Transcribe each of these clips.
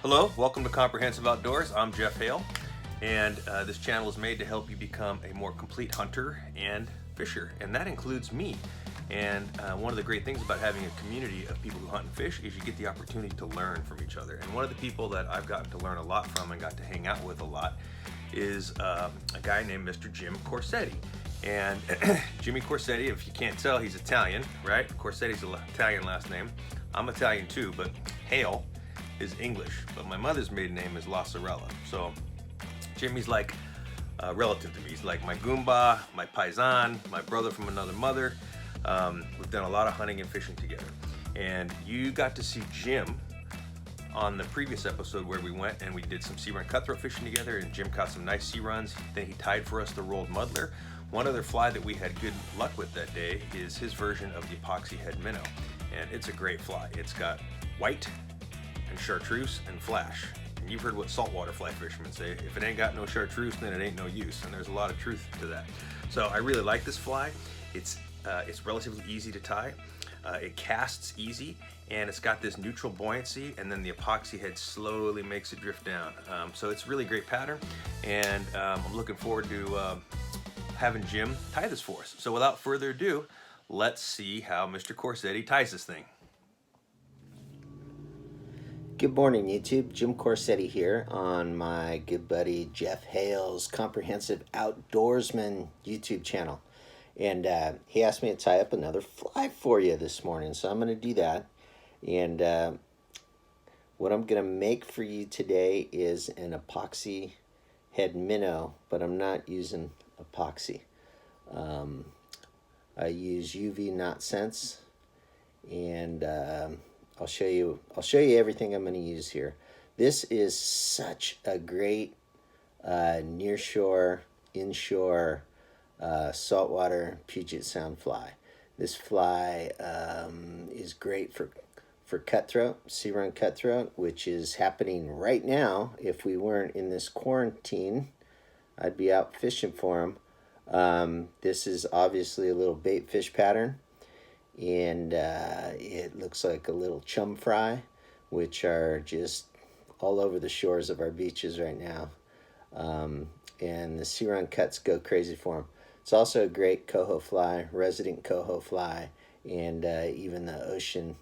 Hello, welcome to Comprehensive Outdoors. I'm Jeff Hale, and this channel is made to help you become a more complete hunter and fisher, and that includes me. And one of the great things about having a community of people who hunt and fish is you get the opportunity to learn from each other. And one of the people that I've gotten to learn a lot from and got to hang out with a lot is a guy named Mr. Jim Corsetti. And Jimmy Corsetti, if you can't tell, he's Italian, right? Corsetti's an Italian last name. I'm Italian too, but Hale is English, but my mother's maiden name is La Sorella. So Jimmy's like relative to me. He's like my Goomba, my paisan, my brother from another mother. We've done a lot of hunting and fishing together. And you got to see Jim on the previous episode where we went and we did some Searun cutthroat fishing together, and Jim caught some nice sea runs. Then he tied for us the rolled muddler. One other fly that we had good luck with that day is his version of the Epoxy head minnow. And it's a great fly. It's got white and chartreuse and flash. And you've heard what saltwater fly fishermen say: if it ain't got no chartreuse, then it ain't no use. And there's a lot of truth to that. So I really like this fly. It's relatively easy to tie. It casts easy, and it's got this neutral buoyancy, and then the epoxy head slowly makes it drift down. So it's really great pattern, and I'm looking forward to having Jim tie this for us. So without further ado, let's see how Mr. Corsetti ties this thing. Good morning, YouTube. Jim Corsetti here on my good buddy Jeff Hale's Comprehensive Outdoorsman YouTube channel. And he asked me to tie up another fly for you this morning, so I'm going to do that. And what I'm going to make for you today is an epoxy head minnow, but I'm not using epoxy. I use UV knot sense, and I'll show you everything I'm going to use here. This is such a great nearshore, inshore, saltwater Puget Sound fly. This fly is great for cutthroat, Searun cutthroat, which is happening right now. If we weren't in this quarantine, I'd be out fishing for them. This is obviously a little baitfish pattern, and it looks like a little chum fry, which are just all over the shores of our beaches right now. And the Searun Cutts go crazy for them. It's also a great coho fly, resident coho fly, and even the ocean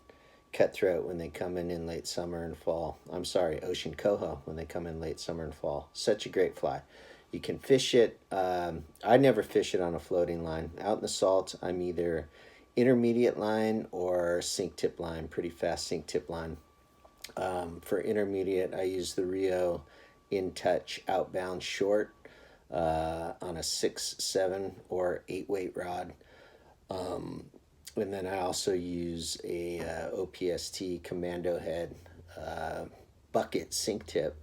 cutthroat when they come in late summer and fall. I'm sorry, ocean coho when they come in late summer and fall. Such a great fly. You can fish it. I never fish it on a floating line. Out in the salt, I'm either intermediate line or sink tip line, pretty fast sink tip line. For intermediate, I use the Rio In Touch Outbound Short on a 6, 7, or 8 weight rod. And then I also use a OPST Commando Head bucket sink tip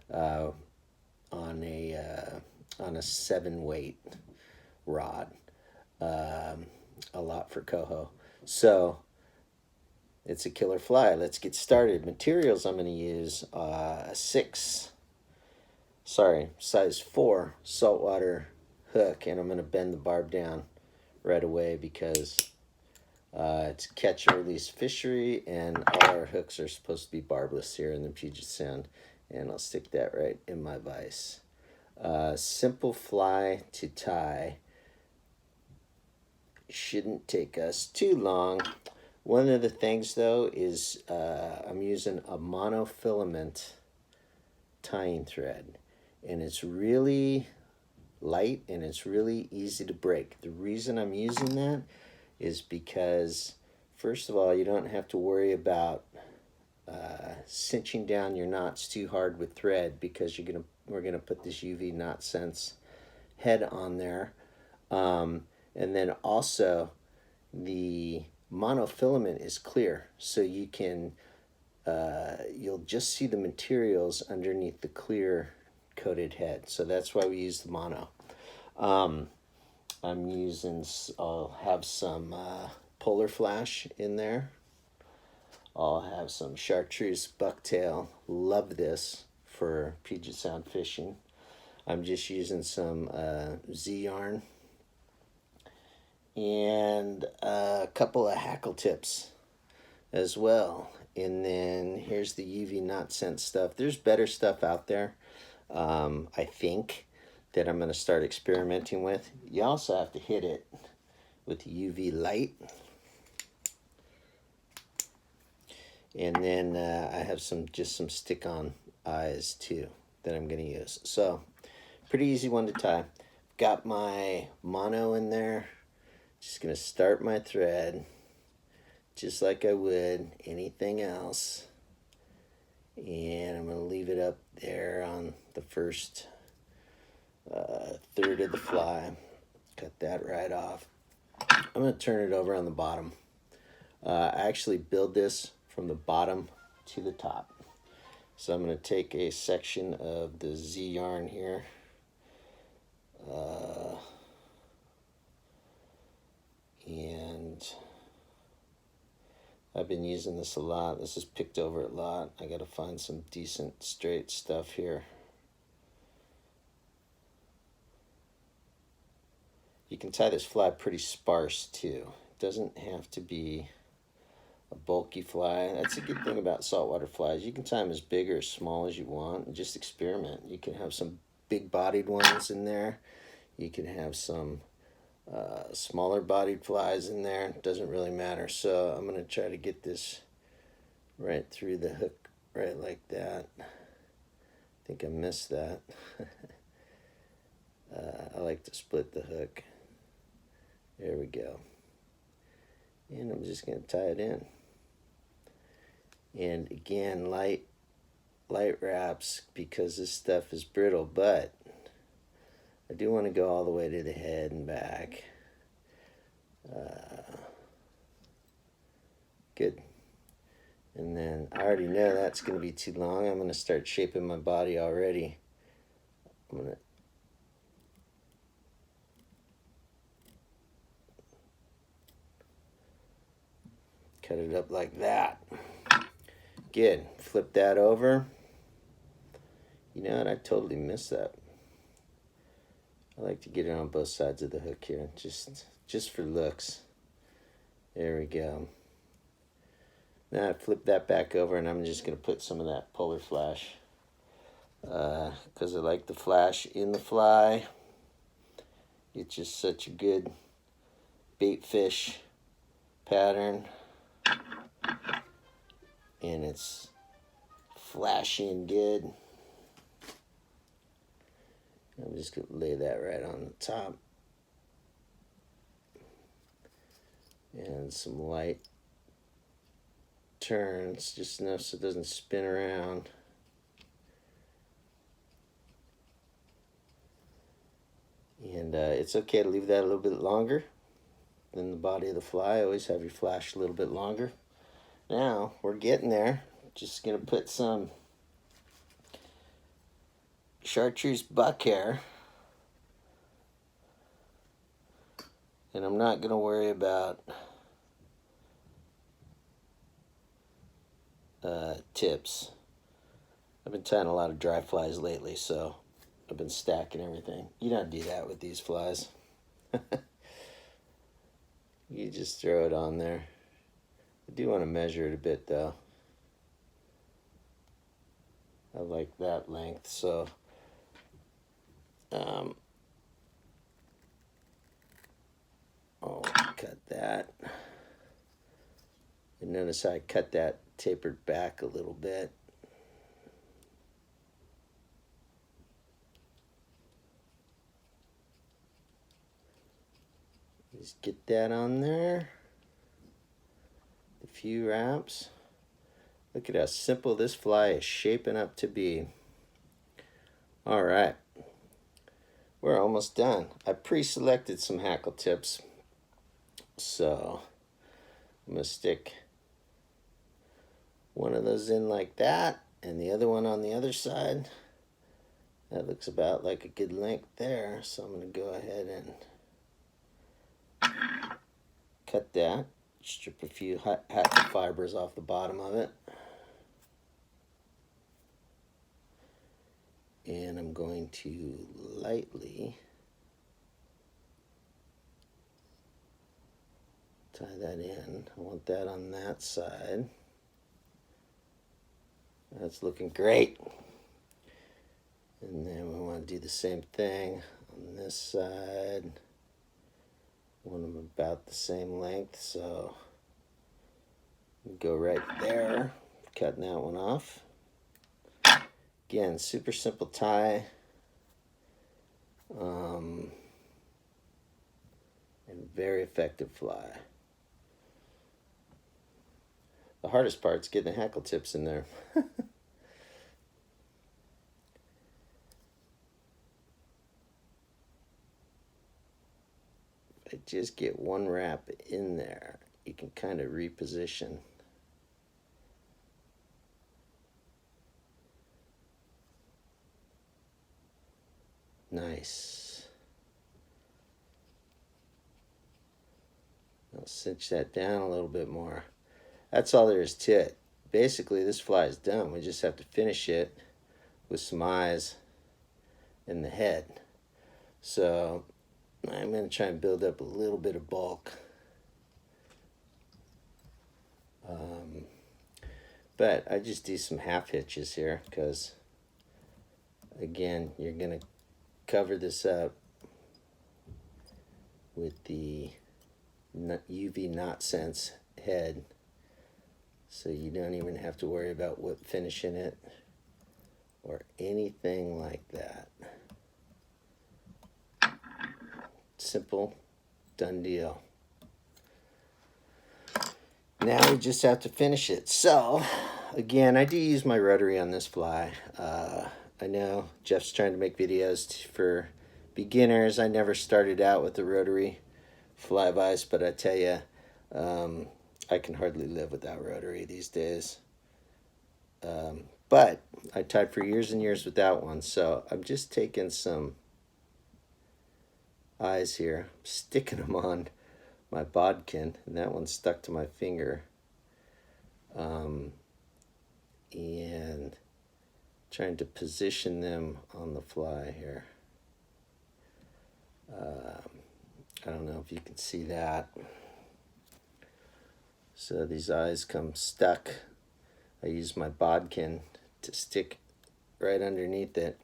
on a 7 weight rod. A lot for coho. So it's a killer fly. Let's get started. Materials I'm going to use a size 4 saltwater hook, and I'm going to bend the barb down right away because it's a catch and release fishery, and all our hooks are supposed to be barbless here in the Puget Sound. And I'll stick that right in my vise. Simple fly to tie. Shouldn't take us too long. One of the things though is I'm using a monofilament tying thread, and it's really light and it's really easy to break. The reason I'm using that is because, first of all, you don't have to worry about cinching down your knots too hard with thread, because we're gonna put this UV knot sense head on there. And then also the monofilament is clear, so you can you'll just see the materials underneath the clear coated head. So that's why we use the mono. I'll have some polar flash in there. I'll have some chartreuse bucktail. Love this for Puget Sound fishing. I'm just using some Z yarn and a couple of Hackle tips as well. And then here's the UV not scent stuff. There's better stuff out there, I think, that I'm going to start experimenting with. You also have to hit it with UV light. And then I have just some stick-on eyes too that I'm going to use. So pretty easy one to tie. Got my mono in there. Just going to start my thread just like I would anything else. And I'm going to leave it up there on the first third of the fly. Cut that right off. I'm going to turn it over on the bottom. I actually build this from the bottom to the top. So I'm going to take a section of the Z yarn here. And I've been using this a lot. This is picked over a lot. I got to find some decent straight stuff here. You can tie this fly pretty sparse too. It doesn't have to be a bulky fly. That's a good thing about saltwater flies. You can tie them as big or as small as you want and just experiment. You can have some big bodied ones in there. You can have some smaller bodied flies in there. It doesn't really matter. So I'm going to try to get this right through the hook, right like that. I think I missed that. I like to split the hook. There we go. And I'm just going to tie it in. And again, light wraps because this stuff is brittle, but I do want to go all the way to the head and back. Good. And then I already know that's going to be too long. I'm going to start shaping my body already. I'm going to cut it up like that. Good. Flip that over. You know what? I totally missed that. I like to get it on both sides of the hook here, just for looks. There we go. Now I flip that back over, and I'm just going to put some of that polar flash because I like the flash in the fly. It's just such a good baitfish pattern, and it's flashy and good. I'm just going to lay that right on the top. And some light turns, just enough so it doesn't spin around. And it's okay to leave that a little bit longer than the body of the fly. Always have your flash a little bit longer. Now, we're getting there. Just going to put some chartreuse buck hair, and I'm not going to worry about tips. I've been tying a lot of dry flies lately, so I've been stacking everything. You don't do that with these flies. You just throw it on there. I do want to measure it a bit though. I like that length, so I'll cut that. And notice how I cut that tapered back a little bit. Just get that on there. A few wraps. Look at how simple this fly is shaping up to be. All right. We're almost done. I pre-selected some hackle tips. So I'm going to stick one of those in like that and the other one on the other side. That looks about like a good length there. So I'm going to go ahead and cut that. Strip a few hackle fibers off the bottom of it. And I'm going to lightly tie that in. I want that on that side. That's looking great. And then we want to do the same thing on this side. Want them about the same length, so go right there, cutting that one off. Again, super simple tie. And very effective fly. The hardest part's getting the hackle tips in there. If I just get one wrap in there, you can kind of reposition. Nice. I'll cinch that down a little bit more. That's all there is to it. Basically, this fly is done. We just have to finish it with some eyes and the head. So I'm going to try and build up a little bit of bulk. But I just do some half hitches here because, again, you're going to cover this up with the UV knot sense head, so you don't even have to worry about whip finishing it or anything like that. Simple, done deal. Now we just have to finish it. So again, I do use my rotary on this fly. I know Jeff's trying to make videos for beginners. I never started out with the rotary fly vise, but I tell you, I can hardly live without rotary these days. But I tied for years and years without one, so I'm just taking some eyes here, sticking them on my bodkin, and that one stuck to my finger. And trying to position them on the fly here. I don't know if you can see that. So these eyes come stuck. I use my bodkin to stick right underneath it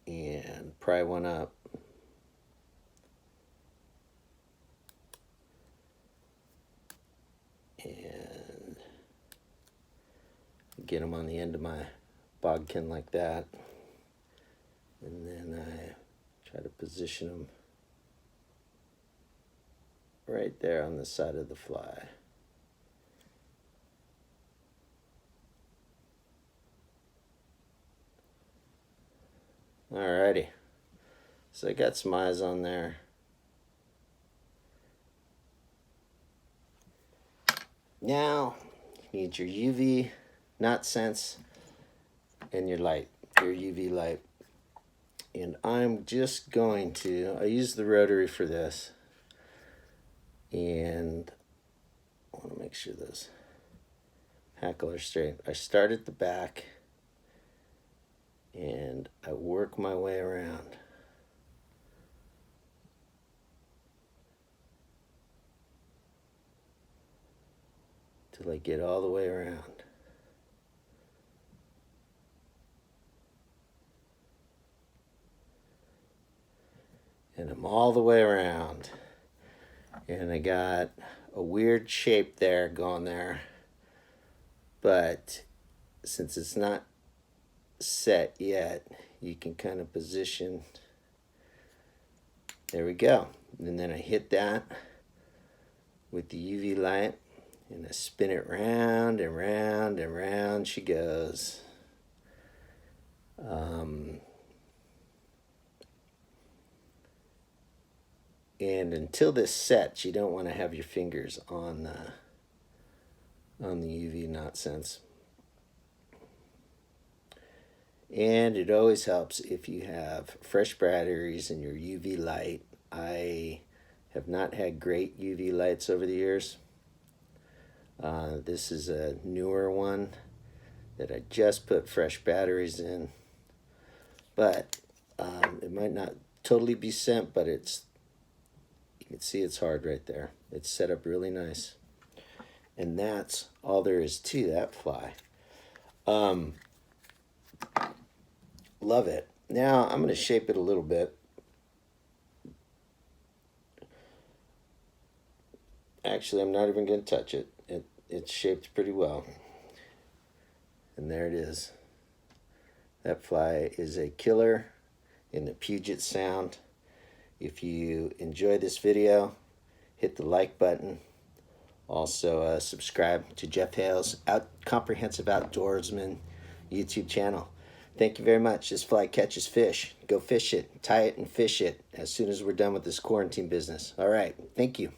and pry one up. And get them on the end of my bodkin like that. And then I try to position them right there on the side of the fly. Alrighty, so I got some eyes on there. Now you need your UV knot sense and your light, your UV light. And I'm just going to, I use the rotary for this, and I want to make sure those hackle are straight. I start at the back and I work my way around. Till I get all the way around. And I'm all the way around. And I got a weird shape there going there. But since it's not set yet, you can kind of position. There we go. And then I hit that with the UV light. And I spin it round and round and round she goes. And until this sets, you don't want to have your fingers on the UV knot sense. And it always helps if you have fresh batteries in your UV light. I have not had great UV lights over the years. This is a newer one that I just put fresh batteries in. But it might not totally be sent, but it's, you can see it's hard right there. It's set up really nice. And that's all there is to that fly. Love it. Now I'm going to shape it a little bit. Actually, I'm not even going to touch it. It's shaped pretty well. And there it is. That fly is a killer in the Puget Sound. If you enjoy this video, hit the like button. Also, subscribe to Jeff Hale's Comprehensive Outdoorsman YouTube channel. Thank you very much. This fly catches fish. Go fish it, tie it, and fish it as soon as we're done with this quarantine business. All right. Thank you.